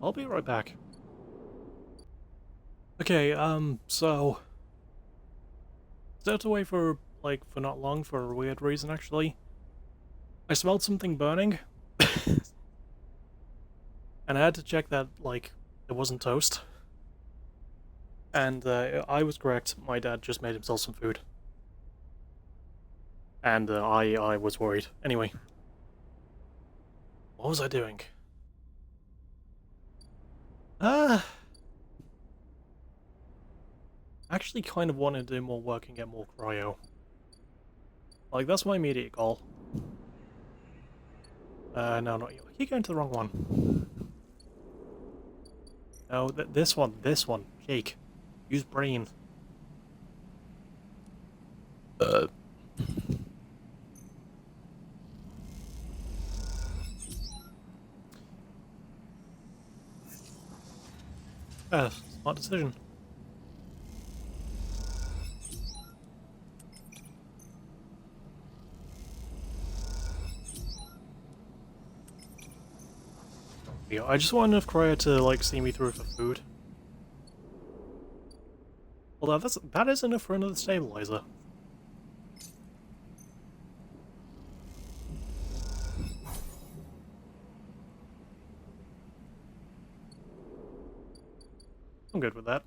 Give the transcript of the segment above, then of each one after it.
I'll be right back. Okay, so stepped away for not long for a weird reason actually. I smelled something burning, and I had to check that it wasn't toast. And I was correct. My dad just made himself some food, and I was worried. Anyway, what was I doing? Uh actually kind of wanted to do more work and get more cryo. Like, that's my immediate goal. No, not you. I keep going to the wrong one. No, this one. Jake. Use brain. Uh. Smart decision. Yeah, I just want enough cryo to, see me through for food. Although, that is enough for another stabilizer. I'm good with that.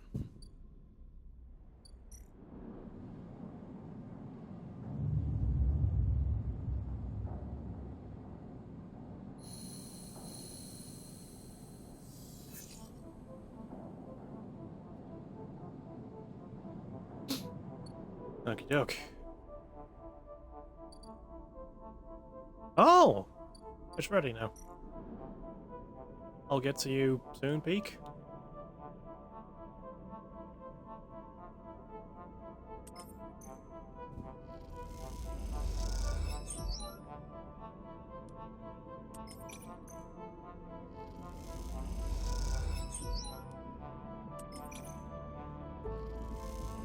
Okie doke. Oh! It's ready now. I'll get to you soon, Peak.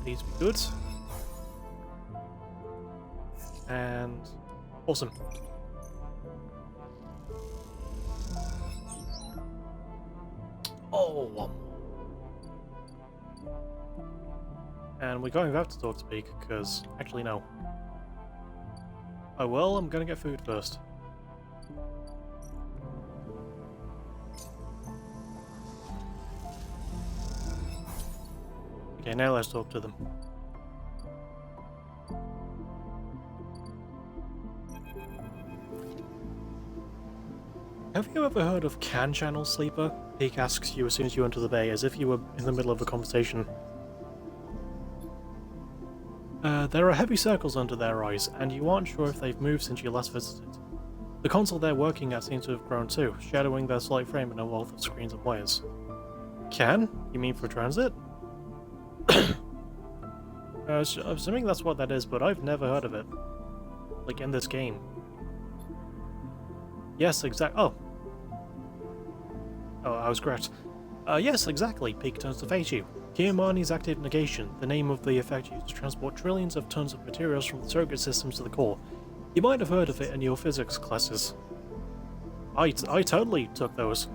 These be good. And awesome. Oh, one more. And we're going to have to talk to Peak, because actually no. Oh well, I'm gonna get food first. Okay, now let's talk to them. Have you ever heard of Can Channel Sleeper? Peak asks you as soon as you enter the bay, as if you were in the middle of a conversation. There are heavy circles under their eyes, and you aren't sure if they've moved since you last visited. The console they're working at seems to have grown too, shadowing their slight frame in a wealth of screens and wires. Can? You mean for transit? I'm assuming that's what that is, but I've never heard of it. Like, in this game. Yes, Oh, I was correct. Yes, exactly. Peak turns to face you. Kiamani's active negation, the name of the effect used to transport trillions of tons of materials from the surrogate systems to the core. You might have heard of it in your physics classes. I totally took those.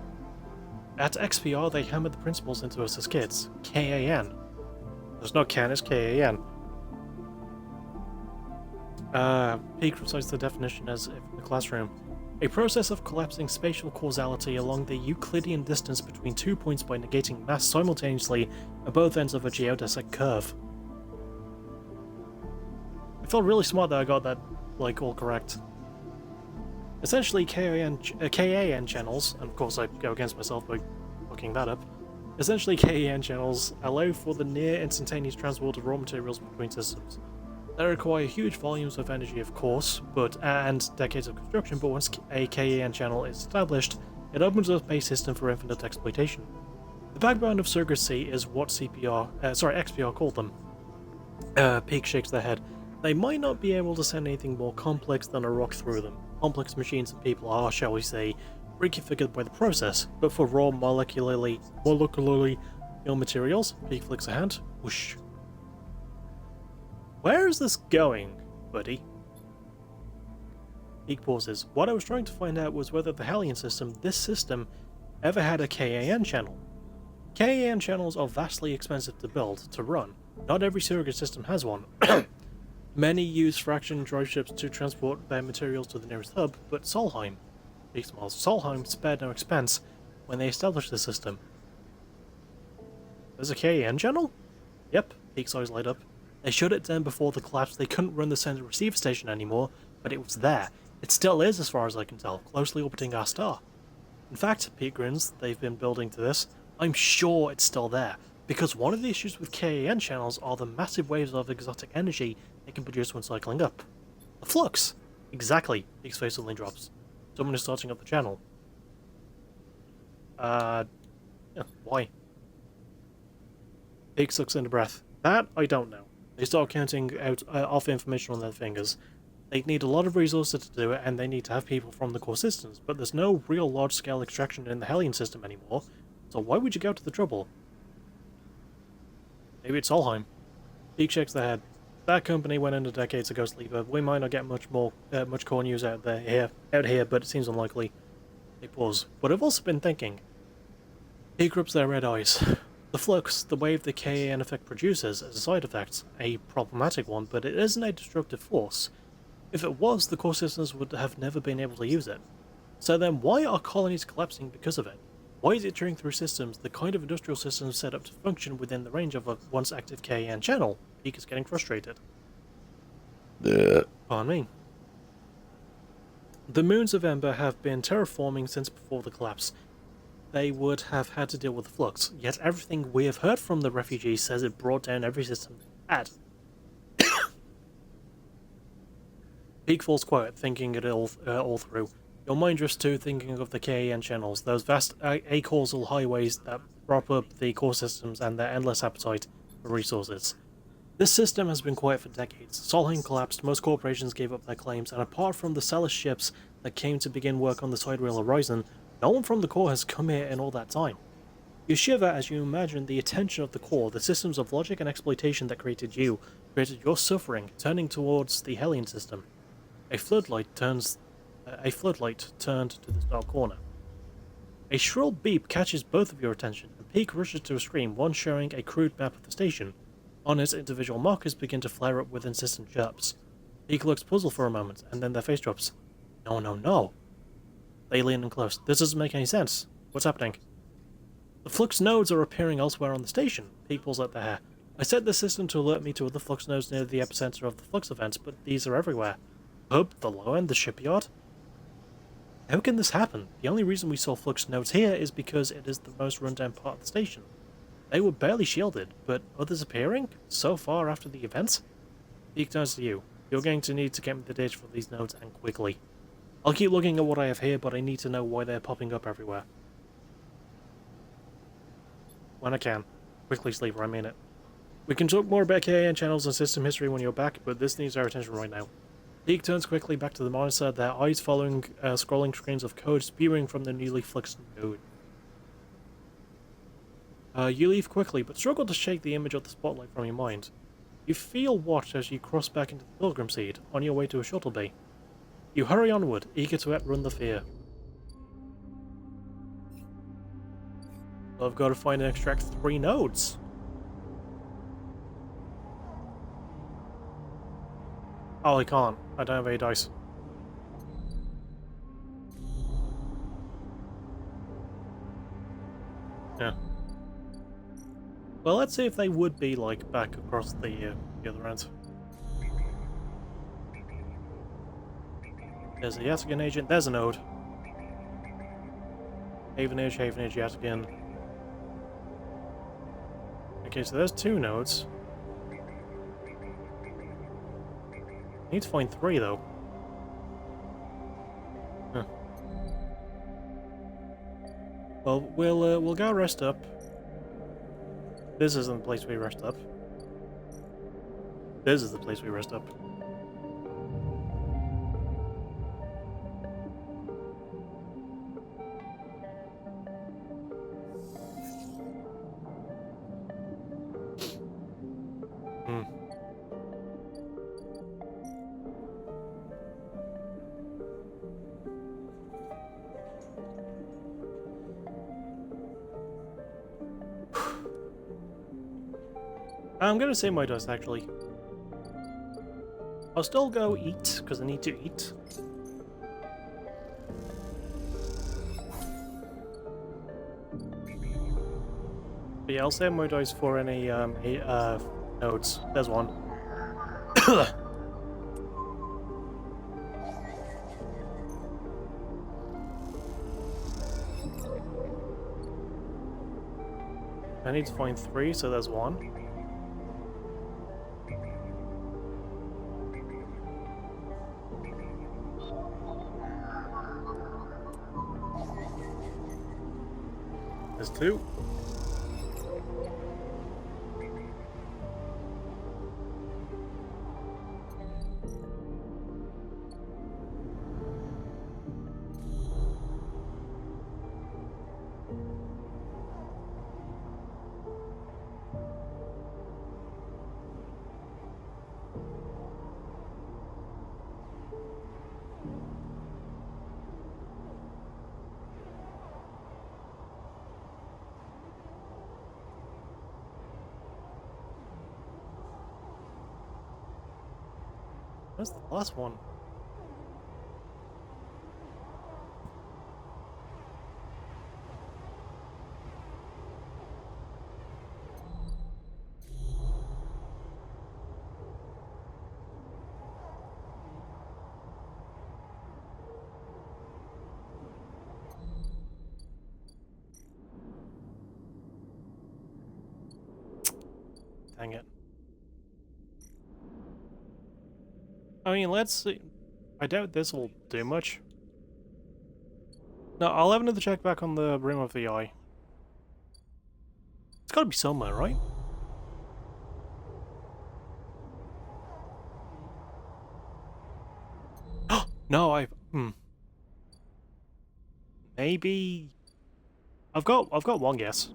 At XPR, they hammered the principles into us as kids. KAN. There's no can, it's KAN. Peak recites the definition as if in the classroom. A process of collapsing spatial causality along the Euclidean distance between 2 points by negating mass simultaneously at both ends of a geodesic curve. I felt really smart that I got that, all correct. Essentially, KAN channels, and of course I go against myself by looking that up, essentially KAN channels allow for the near-instantaneous transport of raw materials between systems. They require huge volumes of energy, of course, and decades of construction, but once a KAN channel is established, it opens up a system for infinite exploitation. The backbone of surrogacy is what XPR called them. Peak shakes their head. They might not be able to send anything more complex than a rock through them. Complex machines and people are, shall we say, reconfigured by the process, but for raw molecularly ill materials, Peak flicks a hand, whoosh. Where is this going, buddy? Peak pauses. What I was trying to find out was whether the Hellion system, this system, ever had a KAN channel. KAN channels are vastly expensive to build, to run. Not every surrogate system has one. Many use fraction drive ships to transport their materials to the nearest hub, but Solheim spared no expense when they established the system. There's a KAN channel? Yep, Peak's eyes light up. They shut it down before the collapse. They couldn't run the center receiver station anymore, but it was there. It still is, as far as I can tell, closely orbiting our star. In fact, Peak grins, they've been building to this. I'm sure it's still there, because one of the issues with KAN channels are the massive waves of exotic energy they can produce when cycling up. The flux! Exactly, Peak's face suddenly drops. Someone is starting up the channel. Yeah, why? Peak sucks in a breath. That, I don't know. They start counting out off information on their fingers. They need a lot of resources to do it, and they need to have people from the core systems, but there's no real large-scale extraction in the Hellion system anymore, so why would you go to the trouble? Maybe it's Solheim. Peak shakes their head. That company went under decades ago, Sleeper. We might not get much core news out here, but it seems unlikely. They pause. But I've also been thinking. Peak rubs their red eyes. The flux, the wave the KAN effect produces as a side effect, a problematic one, but it isn't a destructive force. If it was, the core systems would have never been able to use it. So then why are colonies collapsing because of it? Why is it tearing through systems, the kind of industrial systems set up to function within the range of a once active KAN channel? Peak is getting frustrated. Pardon me. The moons of Ember have been terraforming since before the collapse. They would have had to deal with the flux, yet everything we have heard from the refugees says it brought down every system they had. Peak falls quiet, thinking it all through. Your mind drifts to thinking of the KAN channels, those vast acausal highways that prop up the core systems and their endless appetite for resources. This system has been quiet for decades. Solheim collapsed, most corporations gave up their claims, and apart from the Celis ships that came to begin work on the Sidereal Horizon, no one from the core has come here in all that time. You shiver as you imagine the attention of the core, the systems of logic and exploitation that created your suffering, turning towards the Hellion system. A floodlight turned to this dark corner. A shrill beep catches both of your attention, and Peak rushes to a screen, one showing a crude map of the station. On it, individual markers begin to flare up with insistent chirps. Peak looks puzzled for a moment, and then their face drops. No, no, no. They lean in close. This doesn't make any sense. What's happening? The flux nodes are appearing elsewhere on the station. Peak pulls out their hair. I set the system to alert me to other flux nodes near the epicenter of the flux events, but these are everywhere. Hub, the low end, the shipyard? How can this happen? The only reason we saw flux nodes here is because it is the most rundown part of the station. They were barely shielded, but others appearing? So far after the event? Peak turns to you. You're going to need to get me the data for these nodes, and quickly. I'll keep looking at what I have here, but I need to know why they're popping up everywhere. When I can. Quickly, Sleeper, I mean it. We can talk more about KAN channels and system history when you're back, but this needs our attention right now. Peak turns quickly back to the monitor, their eyes following scrolling screens of code spewing from the newly fluxed node. You leave quickly, but struggle to shake the image of the spotlight from your mind. You feel watched as you cross back into the Pilgrim Seed, on your way to a shuttle bay. You hurry onward, eager to outrun the fear. I've got to find and extract 3 nodes. Oh, I can't. I don't have any dice. Yeah. Well, let's see if they would be, like, back across the other end. There's a Yatagan agent. There's a node. Havenage, Yatagan. Okay, so there's 2 nodes. I need to find 3, though. Huh. Well, we'll go rest up. This isn't the place we rest up. This is the place we rest up. I'm gonna save my dust, actually. I'll still go eat, because I need to eat. But yeah, I'll save my dice for any nodes. There's one. I need to find 3, so there's 1. There's 2. Where's the last one? Dang it. I mean, let's see. I doubt this will do much. No, I'll have another check back on the rim of the eye. It's gotta be somewhere, right? No, maybe... I've got one guess.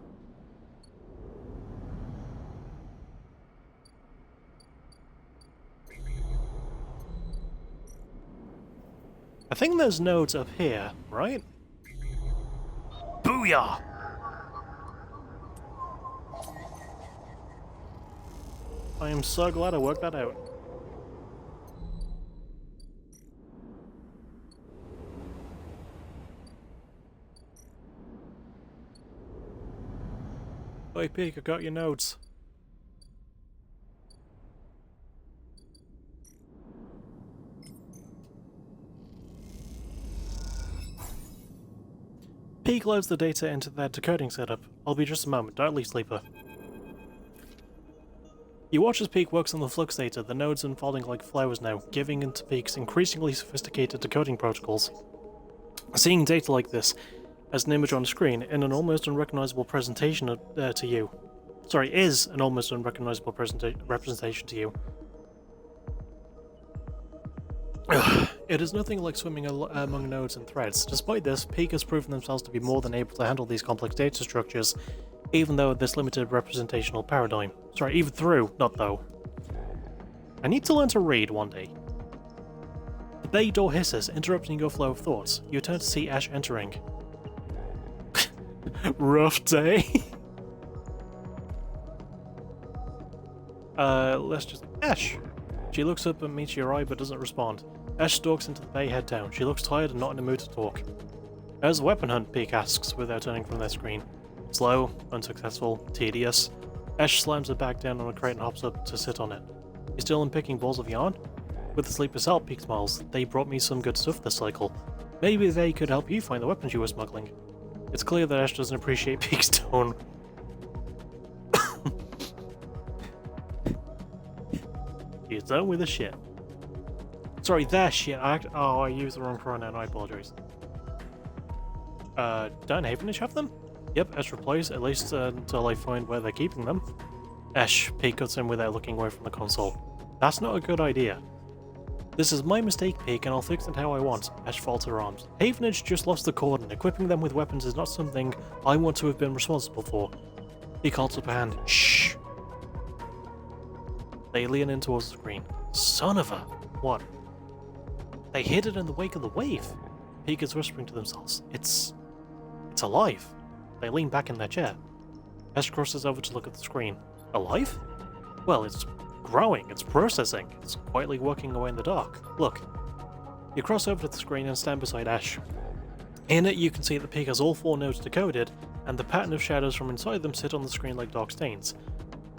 I think there's nodes up here, right? Booyah! I am so glad I worked that out. Hey Peak, I got your nodes. Peak loads the data into their decoding setup. I'll be just a moment, don't leave Sleeper. You watch as Peak works on the flux data, the nodes unfolding like flowers now, giving into Peak's increasingly sophisticated decoding protocols. Seeing data like this, as an image on a screen, in an almost unrecognizable presentation to you. Sorry, is an almost unrecognizable representation to you. It is nothing like swimming among nodes and threads. Despite this, Peak has proven themselves to be more than able to handle these complex data structures, even though this limited representational paradigm. Sorry, even through, not though. I need to learn to read one day. The bay door hisses, interrupting your flow of thoughts. You turn to see Ash entering. Rough day. Let's just... Ash! She looks up and meets your eye but doesn't respond. Ash stalks into the bay head down. She looks tired and not in the mood to talk. How's the weapon hunt? Peak asks without turning from their screen. Slow, unsuccessful, tedious. Ash slams her back down on a crate and hops up to sit on it. You still unpicking balls of yarn? With the sleeper's help, Peak smiles. They brought me some good stuff this cycle. Maybe they could help you find the weapons you were smuggling. It's clear that Ash doesn't appreciate Peak's tone. He's done with the shit. Sorry, their shit. I used the wrong pronoun, I apologize. Don't Havenage have them? Yep, Ash replies, at least until I find where they're keeping them. Ash, Peak cuts in without looking away from the console. That's not a good idea. This is my mistake, Peak, and I'll fix it how I want. Ash folds her arms. Havenage just lost the cord, and equipping them with weapons is not something I want to have been responsible for. He holds up a hand. Shh! They lean in towards the screen. Son of a... What? They hid it in the wake of the wave. Peak is whispering to themselves. It's alive. They lean back in their chair. Ash crosses over to look at the screen. Alive? Well, it's growing, it's processing, it's quietly working away in the dark. Look. You cross over to the screen and stand beside Ash. In it, you can see that Peak has all 4 nodes decoded, and the pattern of shadows from inside them sit on the screen like dark stains.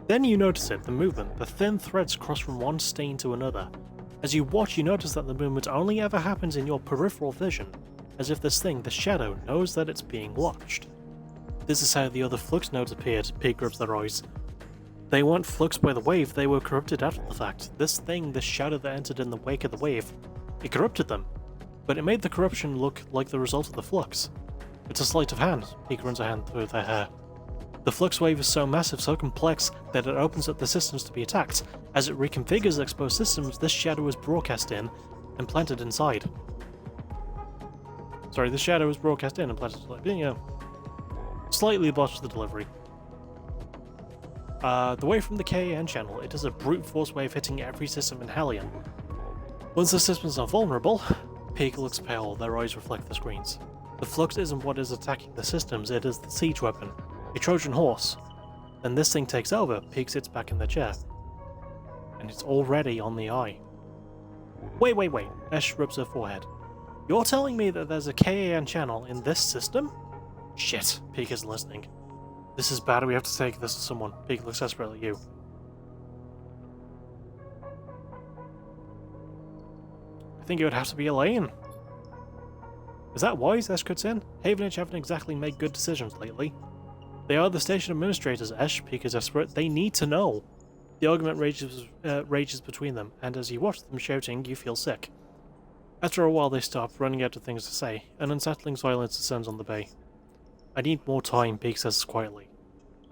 Then you notice it, the movement. The thin threads cross from one stain to another. As you watch, you notice that the movement only ever happens in your peripheral vision, as if this thing, the shadow, knows that it's being watched. This is how the other Flux nodes appeared, Peak rubs their eyes. They weren't fluxed by the wave, they were corrupted after the fact. This thing, this shadow that entered in the wake of the wave, it corrupted them. But it made the corruption look like the result of the flux. It's a sleight of hand. Peak runs a hand through their hair. The flux wave is so massive, so complex, that it opens up the systems to be attacked. As it reconfigures exposed systems, this shadow is broadcast in and planted inside. Sorry, this shadow is broadcast in and planted inside. Yeah. Slightly botched the delivery. The way from the KAN channel, it is a brute force wave hitting every system in Hellion. Once the systems are vulnerable, Peak looks pale, their eyes reflect the screens. The flux isn't what is attacking the systems, it is the siege weapon. A Trojan horse. Then this thing takes over, Peak sits back in the chair. And it's already on the eye. Wait. Ash rubs her forehead. You're telling me that there's a KAN channel in this system? Shit, Peak isn't listening. This is bad, we have to take this to someone. Peak looks desperately at you. I think it would have to be Elaine. Is that wise? Ash cuts in. Havenage haven't exactly made good decisions lately. They are the station administrators, Ash. Peak is desperate. They need to know. The argument rages between them, and as you watch them shouting, you feel sick. After a while they stop, running out of things to say. An unsettling silence descends on the bay. I need more time, Peak says quietly.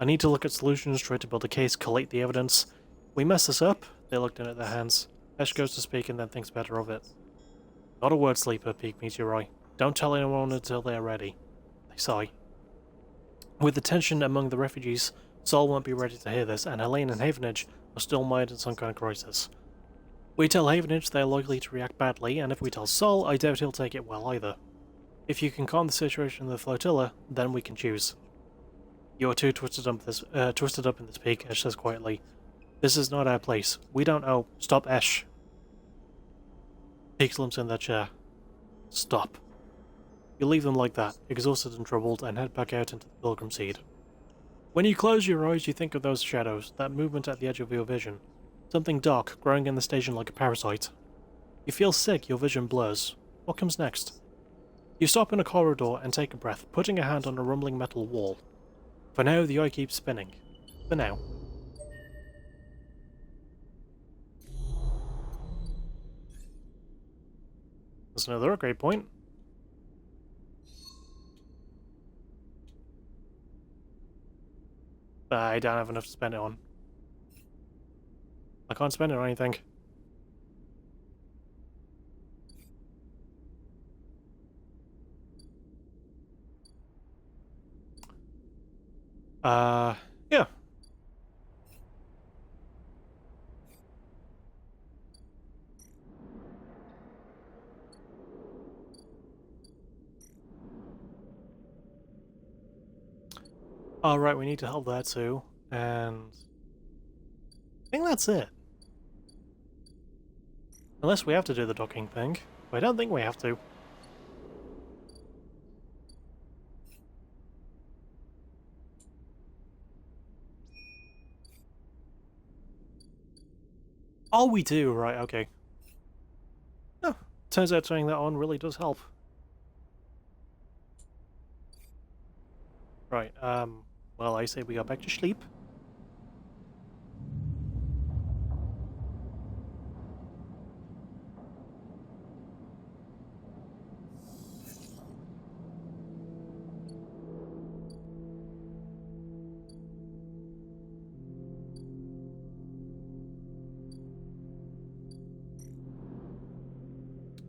I need to look at solutions, try to build a case, collate the evidence. We mess this up? They look down at their hands. Ash goes to speak and then thinks better of it. Not a word, Sleeper, Peak meets your eye. Don't tell anyone until they are ready. They sigh. With the tension among the refugees, Sol won't be ready to hear this, and Helene and Havenage are still mired in some kind of crisis. We tell Havenage they are likely to react badly, and if we tell Sol, I doubt he'll take it well either. If you can calm the situation in the flotilla, then we can choose. You are too twisted up in this, Peak, Ash says quietly. This is not our place. We don't know. Stop, Ash. Peak slumps in their chair. Stop. You leave them like that, exhausted and troubled, and head back out into the Pilgrim Seed. When you close your eyes, you think of those shadows, that movement at the edge of your vision. Something dark, growing in the station like a parasite. You feel sick, your vision blurs. What comes next? You stop in a corridor and take a breath, putting a hand on a rumbling metal wall. For now, the eye keeps spinning. For now. That's another great point. I don't have enough to spend it on. I can't spend it on anything. Yeah. Alright, we need to help there too, and I think that's it. Unless we have to do the docking thing, but I don't think we have to. Oh, we do, right, okay. Oh, turns out turning that on really does help. Right, well, I say we go back to sleep.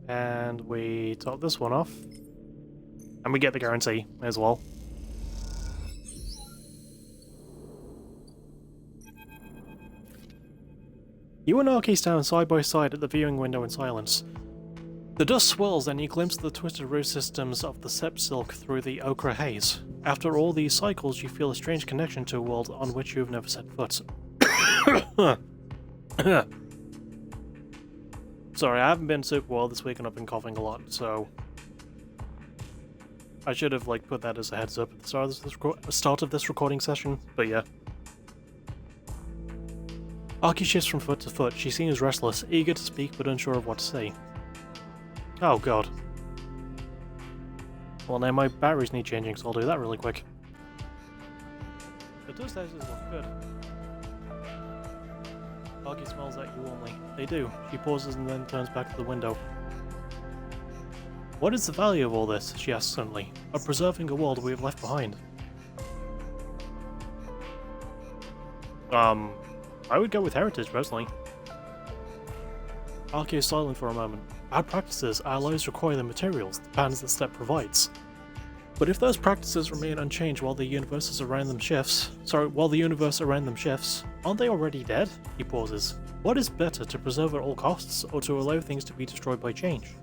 And we top this one off. And we get the guarantee as well. You and Arky stand side by side at the viewing window in silence. The dust swirls and you glimpse the twisted root systems of the Sept Silk through the ochre haze. After all these cycles, you feel a strange connection to a world on which you have never set foot. Sorry, I haven't been super well this week and I've been coughing a lot, so I should have like put that as a heads up at the start of this recording session, but yeah. Aki shifts from foot to foot. She seems restless, eager to speak but unsure of what to say. Oh god. Well now my batteries need changing, so I'll do that really quick. The dust houses look good. Aki smells at you only. They do. She pauses and then turns back to the window. What is the value of all this? She asks suddenly. Of preserving a world we have left behind. I would go with heritage, personally. Aki is silent for a moment. Bad practices, our lives require the materials, the patterns the step provides. But if those practices remain unchanged while the universe around them shifts, aren't they already dead? He pauses. What is better, to preserve at all costs, or to allow things to be destroyed by change?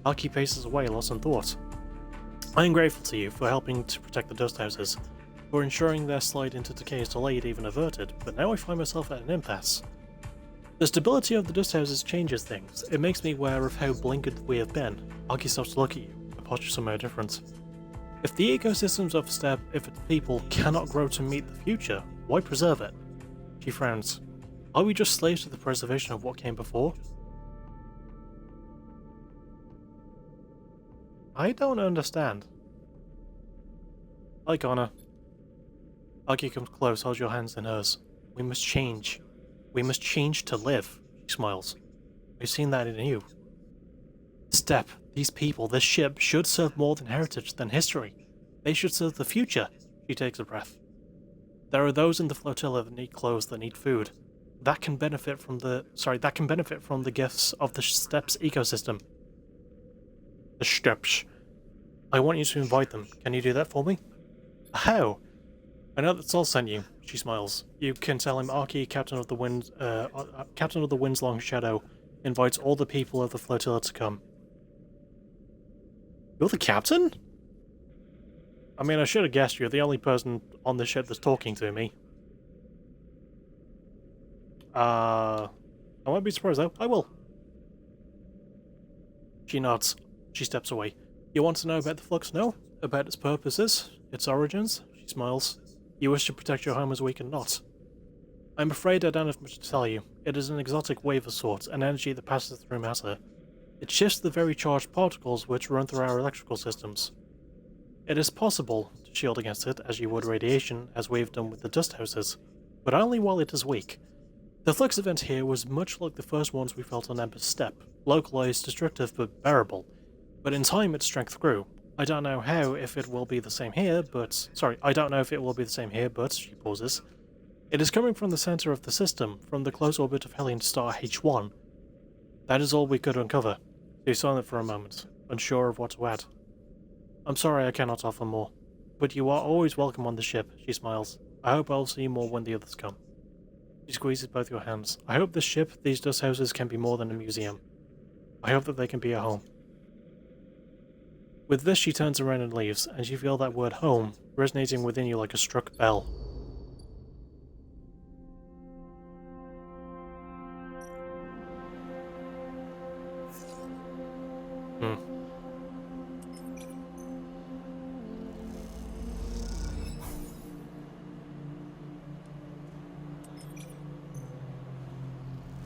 Aki paces away, lost in thought. I am grateful to you for helping to protect the dust houses, for ensuring their slide into decay is delayed, even averted, but now I find myself at an impasse. The stability of the dust houses changes things. It makes me aware of how blinkered we have been. Aki stops to look at you, a posture somehow different. If the ecosystems of Steppe, if its people cannot grow to meet the future, why preserve it? She frowns. Are we just slaves to the preservation of what came before? I don't understand. Hi, Connor. Aki comes close, holds your hands in hers. We must change. We must change to live, she smiles. I've seen that in you. Steppe, these people, this ship, should serve more than heritage, than history. They should serve the future. She takes a breath. There are those in the flotilla that need clothes, that need food. That can benefit from the gifts of the Steppe's ecosystem. The Steppes. I want you to invite them. Can you do that for me? How? I know that Sol sent you. She smiles. You can tell him Aki, captain of the Wind's Long Shadow, invites all the people of the flotilla to come. You're the captain? I mean, I should have guessed you're the only person on the ship that's talking to me. I won't be surprised though. I will. She nods. She steps away. You want to know about the Flux? No? About its purposes? Its origins? She smiles. You wish to protect your home as we cannot. I'm afraid I don't have much to tell you. It is an exotic wave of sorts, an energy that passes through matter. It shifts the very charged particles which run through our electrical systems. It is possible to shield against it, as you would radiation, as we've done with the dust houses, but only while it is weak. The Flux event here was much like the first ones we felt on Ember's Steppe, localized, destructive, but bearable. But in time its strength grew. I don't know if it will be the same here, but... she pauses. It is coming from the center of the system, from the close orbit of Hellion star H1. That is all we could uncover. She's silent for a moment, unsure of what to add. I'm sorry I cannot offer more, but you are always welcome on the ship, she smiles. I hope I'll see you more when the others come. She squeezes both your hands. I hope this ship, these dust houses, can be more than a museum. I hope that they can be a home. With this, she turns around and leaves, and you feel that word home resonating within you like a struck bell.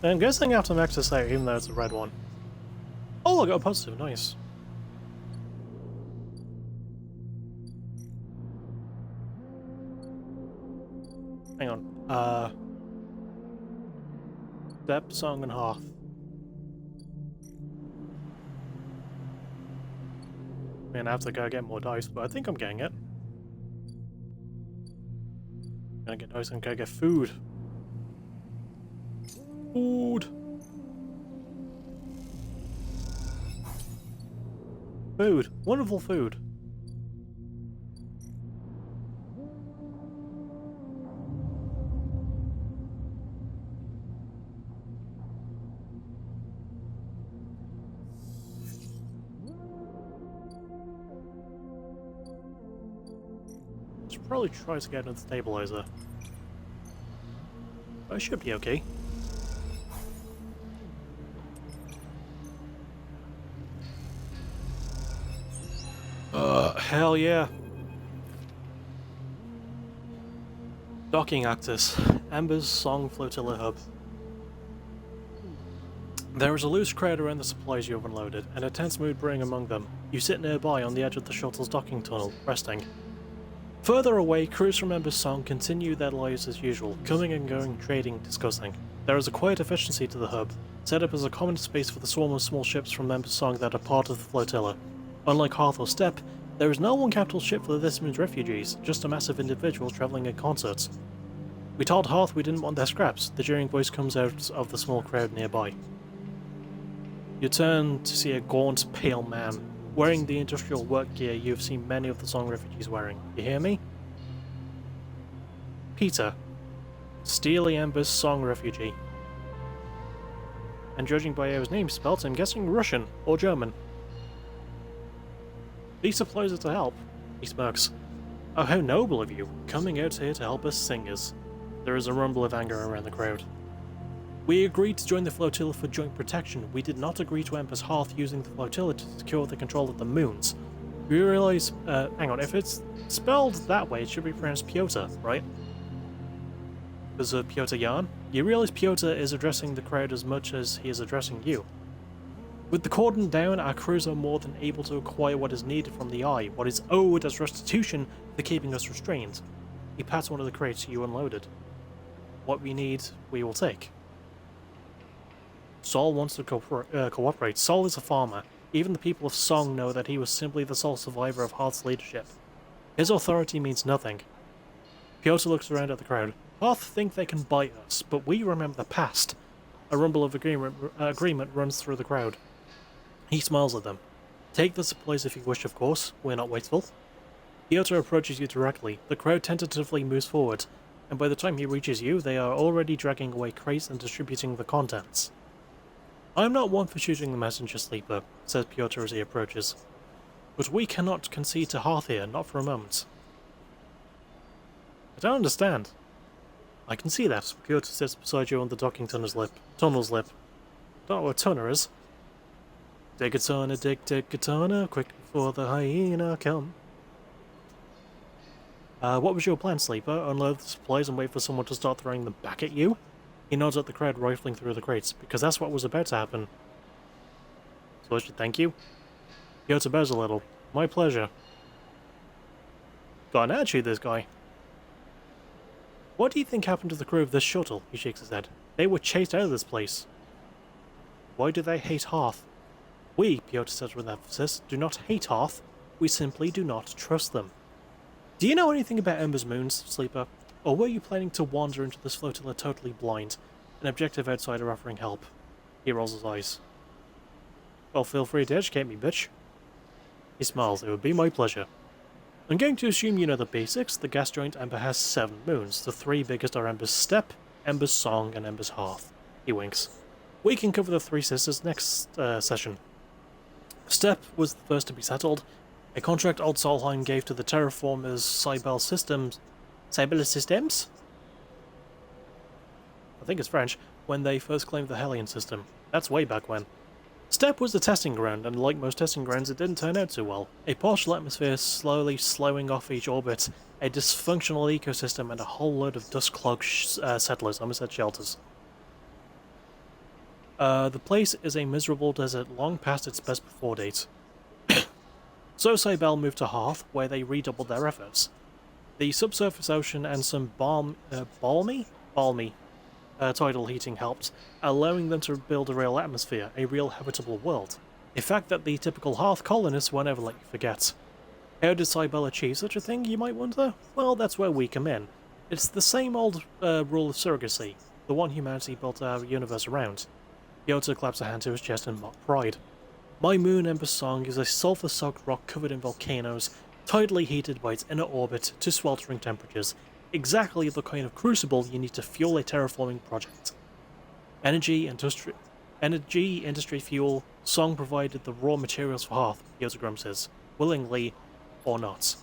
I'm guessing I have to max this out even though it's a red one. Oh, I got a positive, nice. Hang on. Steppe, Song, and Hearth. I mean, I have to go get more dice, but I think I'm getting it. I'm gonna get dice and go get food. Food! Food. Wonderful food. Should probably try to get another stabilizer. I should be okay. Hell yeah. Docking Actus. Ember's Song Flotilla Hub. There is a loose crowd around the supplies you have unloaded, and a tense mood brewing among them. You sit nearby on the edge of the shuttle's docking tunnel, resting. Further away, crews from Ember's Song continue their lives as usual, coming and going, trading, discussing. There is a quiet efficiency to the hub, set up as a common space for the swarm of small ships from Ember's Song that are part of the flotilla. Unlike Hearth or Steppe, there is no one capital ship for this moon's refugees, just a mass of individuals travelling in concerts. We told Hearth we didn't want their scraps. The jeering voice comes out of the small crowd nearby. You turn to see a gaunt, pale man, wearing the industrial work gear you have seen many of the Song refugees wearing. You hear me? Peter. Steely Ember's Song refugee. And judging by how his name spelt, I'm guessing Russian or German. These supplies are to help, he smirks. Oh, how noble of you, coming out here to help us singers. There is a rumble of anger around the crowd. We agreed to join the flotilla for joint protection. We did not agree to Ember's Hearth using the flotilla to secure the control of the moons. You realize, hang on, if it's spelled that way, it should be pronounced Piotr, right? Because of Piotr Jan? You realize Piotr is addressing the crowd as much as he is addressing you. With the cordon down, our crews are more than able to acquire what is needed from the Eye, what is owed as restitution for keeping us restrained. He pats one of the crates you unloaded. What we need, we will take. Sol wants to cooperate. Sol is a farmer. Even the people of Song know that he was simply the sole survivor of Hearth's leadership. His authority means nothing. Piotr looks around at the crowd. Hearth think they can bite us, but we remember the past. A rumble of agreement runs through the crowd. He smiles at them. Take the supplies if you wish, of course. We're not wasteful. Piotr approaches you directly. The crowd tentatively moves forward, and by the time he reaches you, they are already dragging away crates and distributing the contents. I'm not one for shooting the messenger, Sleeper, says Piotr as he approaches. But we cannot concede to Hearth here, not for a moment. I don't understand. I can see that. Piotr sits beside you on the docking tunnel's lip. Don't know what tunnel is. Dig a tunnel, dig a tunnel, quick before the hyena come. What was your plan, Sleeper? Unload the supplies and wait for someone to start throwing them back at you? He nods at the crowd rifling through the crates, because that's what was about to happen. So I should thank you? Piotr bows a little. My pleasure. Got an attitude, this guy. What do you think happened to the crew of this shuttle? He shakes his head. They were chased out of this place. Why do they hate Hearth? We, Piotr says with emphasis, do not hate Hearth. We simply do not trust them. Do you know anything about Ember's Moons, Sleeper? Or were you planning to wander into this flotilla totally blind, an objective outsider offering help? He rolls his eyes. Well, feel free to educate me, bitch. He smiles. It would be my pleasure. I'm going to assume you know the basics. The gas giant Ember has 7 moons. The 3 biggest are Ember's Steppe, Ember's Song, and Ember's Hearth. He winks. We can cover the 3 sisters next session. Steppe was the first to be settled. A contract old Solheim gave to the terraformers Cybele Systems. Cybele Systems? I think it's French. When they first claimed the Hellion system. That's way back when. Steppe was the testing ground, and like most testing grounds, it didn't turn out too well. A partial atmosphere slowly slowing off each orbit, a dysfunctional ecosystem, and a whole load of dust-clogged settlers. I almost said shelters. The place is a miserable desert long past its best before date. So Cybele moved to Hearth, where they redoubled their efforts. The subsurface ocean and some balmy tidal heating helped, allowing them to build a real atmosphere, a real habitable world. A fact that the typical Hearth colonists won't ever let you forget. How did Cybele achieve such a thing, you might wonder? Well, that's where we come in. It's the same old rule of surrogacy, the one humanity built our universe around. Piotr claps a hand to his chest in mock pride. My moon, Ember's Song, is a sulfur-soaked rock covered in volcanoes, tidally heated by its inner orbit to sweltering temperatures. Exactly the kind of crucible you need to fuel a terraforming project. Energy, industry fuel, Song provided the raw materials for Hearth, Piotr says, willingly or not.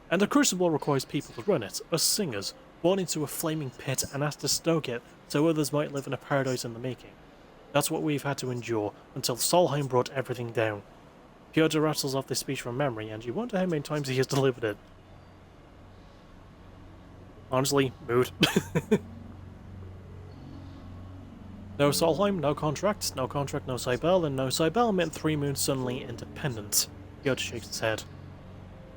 And the crucible requires people to run it, us singers, born into a flaming pit and asked to stoke it so others might live in a paradise in the making. That's what we've had to endure until Solheim brought everything down. Pyotr rattles off this speech from memory, and you wonder how many times he has delivered it. Honestly, mood. No Solheim, no contract, no Cybele, and no Cybele meant 3 moons suddenly independent. Pyotr shakes his head.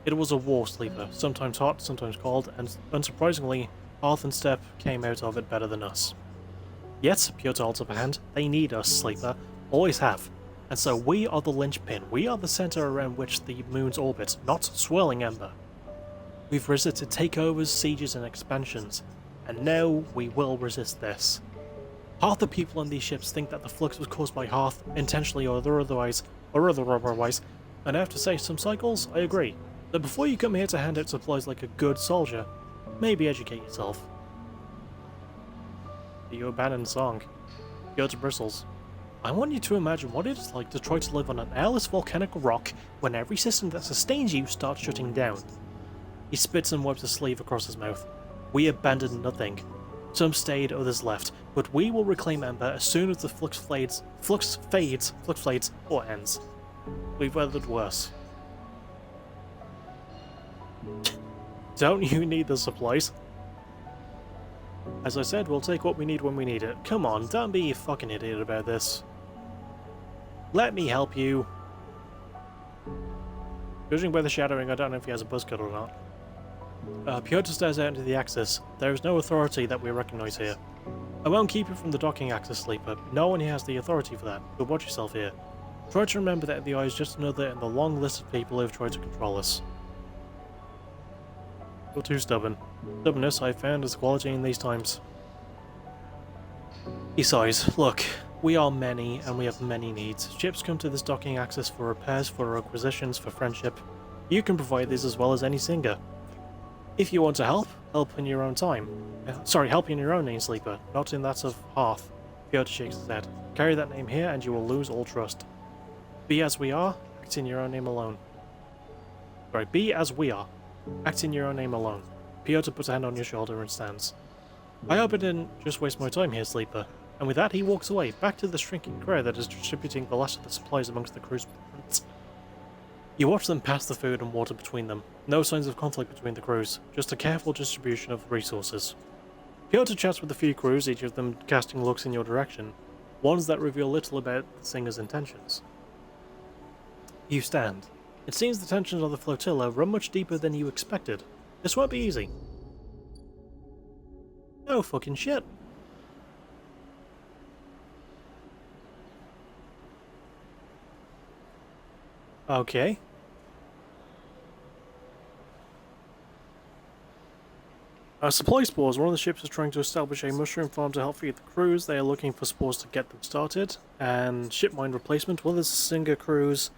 It was a war, Sleeper, sometimes hot, sometimes cold, and unsurprisingly, Hearth and Steppe came out of it better than us. Yet, Pyotr holds up a hand, they need us, Sleeper, always have. And so we are the linchpin, we are the center around which the moons orbit, not swirling ember. We've resisted takeovers, sieges, and expansions, and now we will resist this. Half the people on these ships think that the flux was caused by Hearth, intentionally or otherwise, and I have to say, some cycles, I agree. But before you come here to hand out supplies like a good soldier, maybe educate yourself. You abandoned song. Go to bristles. I want you to imagine what it is like to try to live on an airless volcanic rock when every system that sustains you starts shutting down. He spits and wipes a sleeve across his mouth. We abandoned nothing. Some stayed, others left, but we will reclaim Ember as soon as the flux fades, or ends. We've weathered worse. Don't you need the supplies? As I said, we'll take what we need when we need it. Come on, don't be a fucking idiot about this. Let me help you. Judging by the shadowing, I don't know if he has a buzz cut or not. Pyotr stares out into the Axis. There is no authority that we recognize here. I won't keep you from the docking Axis, Sleeper. No one here has the authority for that, but watch yourself here. Try to remember that the Eye is just another in the long list of people who have tried to control us. You're too stubborn. Stubbornness, I've found, is a quality in these times. He sighs. Look, we are many, and we have many needs. Ships come to this docking Axis for repairs, for acquisitions, for friendship. You can provide these as well as any singer. If you want to help, help in your own time. Help in your own name, Sleeper, not in that of Hearth. Pyotr shakes his head. Carry that name here, and you will lose all trust. Be as we are, act in your own name alone. Be as we are. Act in your own name alone. Pyotr puts a hand on your shoulder and stands. I hope I didn't just waste my time here, Sleeper. And with that, he walks away, back to the shrinking crowd that is distributing the last of the supplies amongst the crew's parents. You watch them pass the food and water between them. No signs of conflict between the crews, just a careful distribution of resources. Pyotr chats with a few crews, each of them casting looks in your direction, ones that reveal little about the singer's intentions. You stand. It seems the tensions of the flotilla run much deeper than you expected. This won't be easy. Oh fucking shit. Okay. Supply spores. One of the ships is trying to establish a mushroom farm to help feed the crews. They are looking for spores to get them started. And ship mine replacement. One of the Singer crews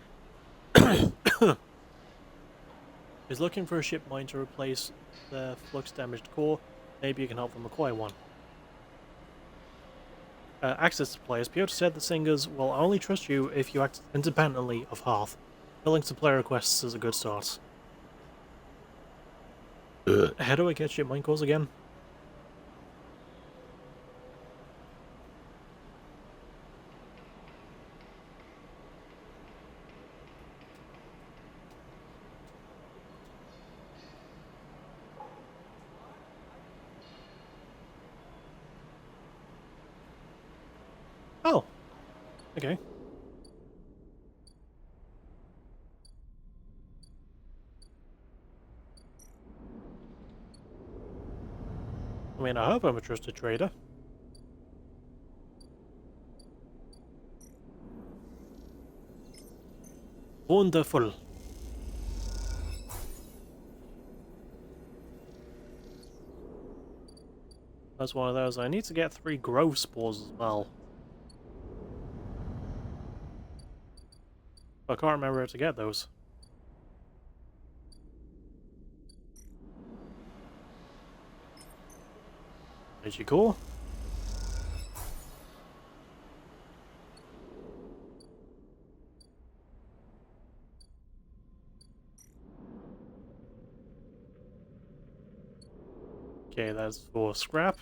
is looking for a ship mine to replace their flux-damaged core. Maybe you can help them acquire one. Access to players. Pyotr said the Singers will only trust you if you act independently of Hearth. Filling supply requests is a good start. How do I get ship mine cores again? Oh, okay. I mean, I hope I'm a trusted trader. Wonderful. That's one of those. I need to get 3 growth spores as well. I can't remember how to get those. Is she cool? Okay, that's for scrap.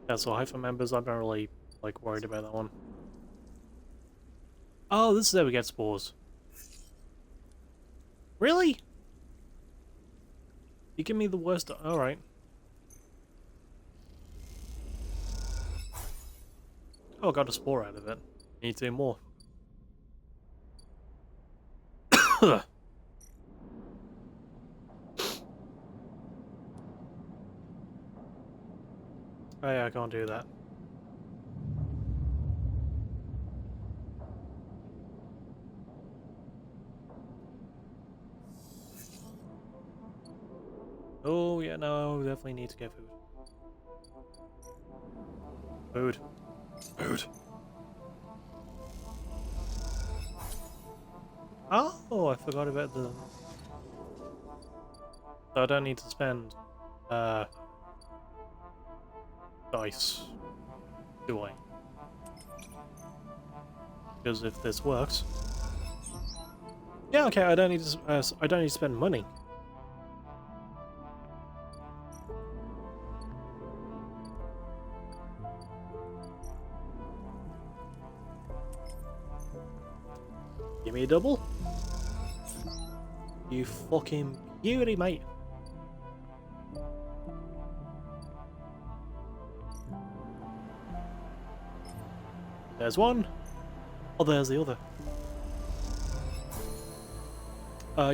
Yeah, so hyphen members, I'm not really, like, worried about that one. Oh, this is how we get spores. Really? You give me the worst... Alright. Oh, I got a spore out of it. Need two more. Oh yeah, I can't do that. Oh yeah, no, definitely need to get food. Food. Food. Oh, I forgot about the... So I don't need to spend, dice, do I? Because if this works... Yeah, okay, I don't need to spend money. Give me a double. You fucking beauty, mate. There's one. Oh, there's the other.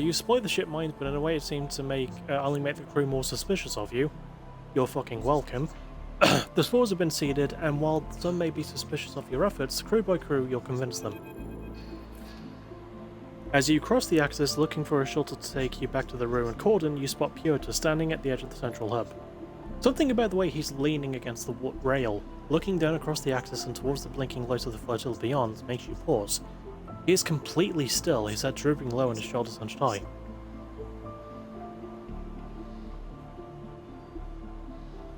You exploit the ship mines, but in a way it seemed to only make the crew more suspicious of you. You're fucking welcome. The spores have been seeded, and while some may be suspicious of your efforts, crew by crew, you'll convince them. As you cross the axis, looking for a shuttle to take you back to the ruined cordon, you spot Pyotr standing at the edge of the central hub. Something about the way he's leaning against the rail, looking down across the axis and towards the blinking light of the flotilla beyond, makes you pause. He is completely still, his head drooping low and his shoulders hunched high.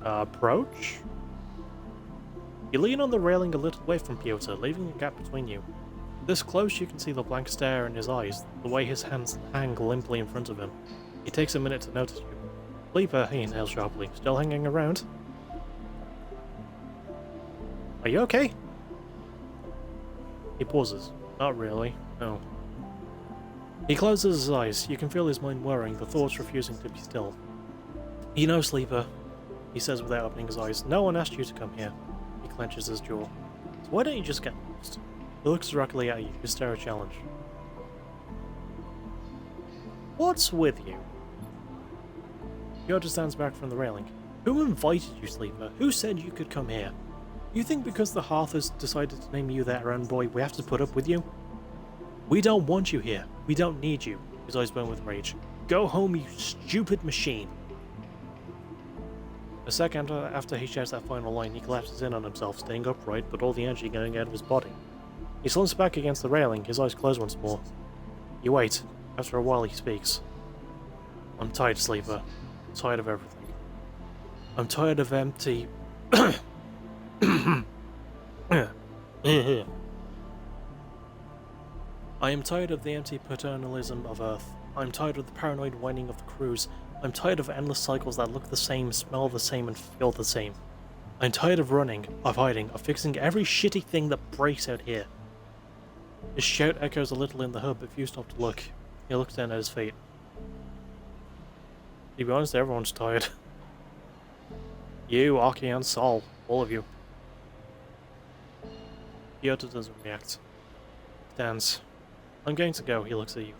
Approach? You lean on the railing a little away from Pyotr, leaving a gap between you. This close, you can see the blank stare in his eyes, the way his hands hang limply in front of him. He takes a minute to notice you. Sleeper, he inhales sharply. Still hanging around? Are you okay? He pauses. Not really, no. He closes his eyes. You can feel his mind whirring, the thoughts refusing to be still. You know, Sleeper, he says without opening his eyes. No one asked you to come here. He clenches his jaw. So why don't you just get lost? He looks directly at you, his stare a challenge. What's with you? Pyotr stands back from the railing. Who invited you, Sleeper? Who said you could come here? You think because the Hearth has decided to name you their errand boy, we have to put up with you? We don't want you here. We don't need you. His eyes burn with rage. Go home, you stupid machine. A second after he shouts that final line, he collapses in on himself, staying upright, but all the energy going out of his body. He slumps back against the railing, his eyes close once more. You wait. After a while he speaks. I'm tired, Sleeper. I'm tired of everything. I'm tired of empty... I am tired of the empty paternalism of Earth. I'm tired of the paranoid whining of the crews. I'm tired of endless cycles that look the same, smell the same, and feel the same. I'm tired of running, of hiding, of fixing every shitty thing that breaks out here. His shout echoes a little in the hub if you stop to look. He looks down at his feet. To be honest, everyone's tired. You, Aki, and Sol. All of you. Pyotr doesn't react. Stands. I'm going to go, he looks at you.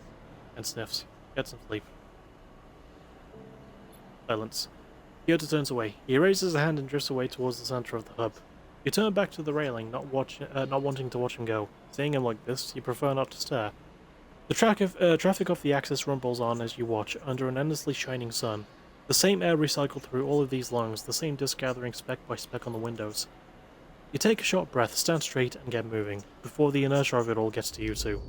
And sniffs. Get some sleep. Silence. Pyotr turns away. He raises a hand and drifts away towards the center of the hub. You turn back to the railing, not wanting to watch him go. Seeing him like this, you prefer not to stare. The traffic off the axis rumbles on as you watch, under an endlessly shining sun. The same air recycled through all of these lungs, the same dust gathering speck by speck on the windows. You take a short breath, stand straight, and get moving, before the inertia of it all gets to you too.